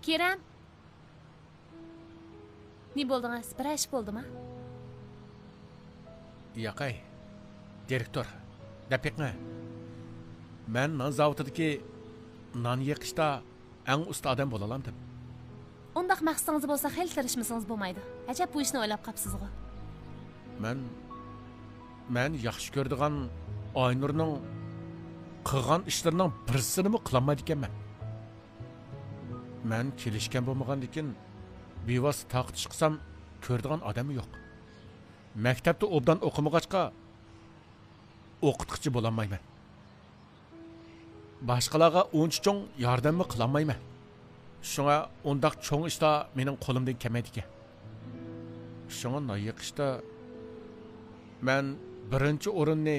Kerem. Ne bo'ldingiz? Bir ish bo'ldimi? Yo'qay. Direktor. Daqiqa. Men non zavodidagi non yiqishda eng usta odam bo'la olamdim. Undaq maqsadingiz bo'lsa, xil tirishmasangiz bo'lmaydi. Ajab bu ishni o'ylab qapsiz-ku. Men yaxshi ko'radigan Aynurning qilgan ishlarining birisini qilolmaydi ekanman. Men kelishgan bo'lmagandan bevosita taqtish qilsam ko'radigan odami yo'q. Maktabda obdan o'qimag'achqa o'qituvchi bo'lolmayman. Boshqalarga uncha cho'ng yordammi qilolmayman. Shunga undaq cho'ng ishda mening qo'limdan kelmaydi ekan. Shunga noyiqishda men birinchi o'rinni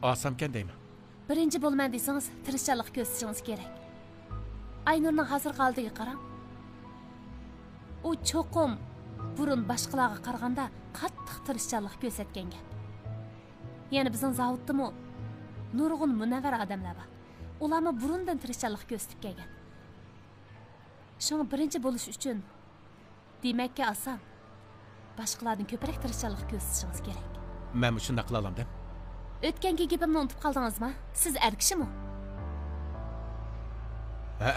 olsamkan deyman. Birinchi bo'lman desangiz, tirishchilik ko'rsatishingiz kerak. Aynurning hozir holatiga qarang. U cho'qim burun boshqalarga qaraganda qattiq tirishchilik ko'rsatgan gap. Yana bizning zavoddimi nurg'un munavvar odamlar bor. Ularni burundan tirishchilik ko'rsatib kelgan. Shunga birinchi bo'lish uchun demakki oson. Boshqalardan ko'proq tirishchilik ko'rsatishingiz kerak. Men shunday qila olamdim. O'tgangi gapimni unutib qoldingizmi? Siz er kishimi? Ha.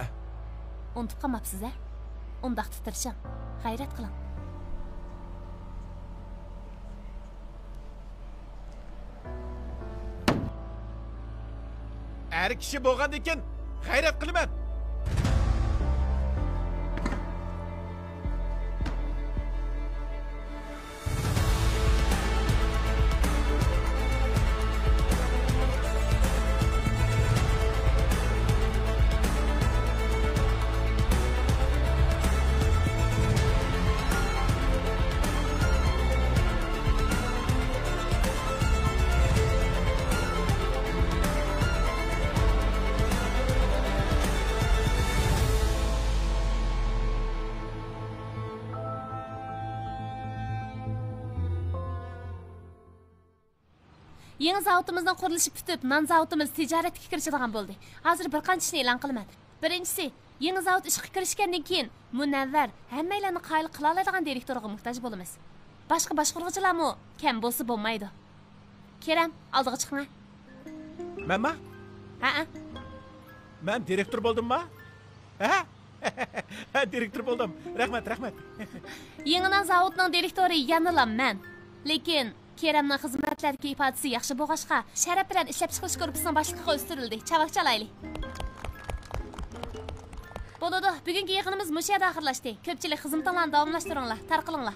Unutib qolmabsiz-a? Undaq titirishim. G'ayrat qiling. Er kishi bo'lgandan keyin g'ayrat qilaman. Yangi zavodimizning qurilishi bitib, non zavodimiz tijoratga kirishadigan bo'ldi. Hozir bir qancha ishni e'lon qilaman. Birinchisi, yangi zavod ishga kirishgandan keyin munavvar, hammalarni qoyil qila oladigan direktorga muhtoj bo'lamiz. Boshqa boshqaruvchilarmi kam bo'lsa bo'lmaydi. Kerem, oldiga chiqing. Menmi? Ha. Men direktor bo'ldimmi? Ha? Direktor bo'ldim. Rahmat. Yangi non zavodining direktori yanilam men. Lekin Keremning xizmatlarga ifodasi yaxshi bo'lg'ashqa, sharaf bilan ishlab chiqarish korpusining boshlig'iga o'stirildi. Chavaq chalaylik. Bo'ladi, bugungi yig'inimiz mush yerda oxirlashdi. Ko'pchilik xizmatlarni davomlashtiringlar, tarqalinglar.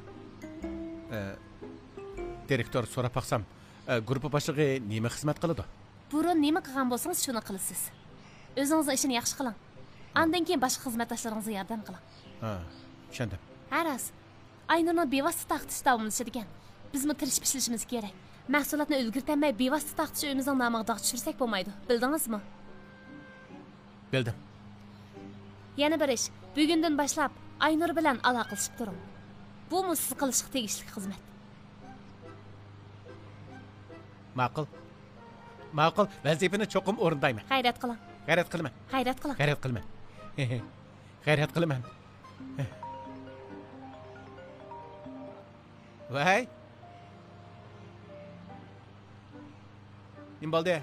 Direktor so'rab baqsam, guruh boshlig'i nima xizmat qiladi? Burun nima qilgan bo'lsangiz, shuni qilasiz. O'zingizning ishini yaxshi qiling. Andan keyin boshqa xizmatdoshlaringizga yordam qiling. Ha, tushundim. Haras, Aynurni bevosita taqtish davomlashadigan. Bizmi tirishib ishlashimiz kerak. Mahsulotni ulgurtamay bevosita taqtish uyimizning nomiga dog' tushirsak bo'lmaydi. Bildingizmi? Bildim. Yana bir ish. Bugundan boshlab Aynur bilan aloqalashib turing. Bu siz qilishga tegishli xizmat. Ma'qul. Vazifani cho'qim o'rindayman. G'ayrat qiling. G'ayrat qilaman. G'ayrat qilaman. Voy. Nima bo'ldi?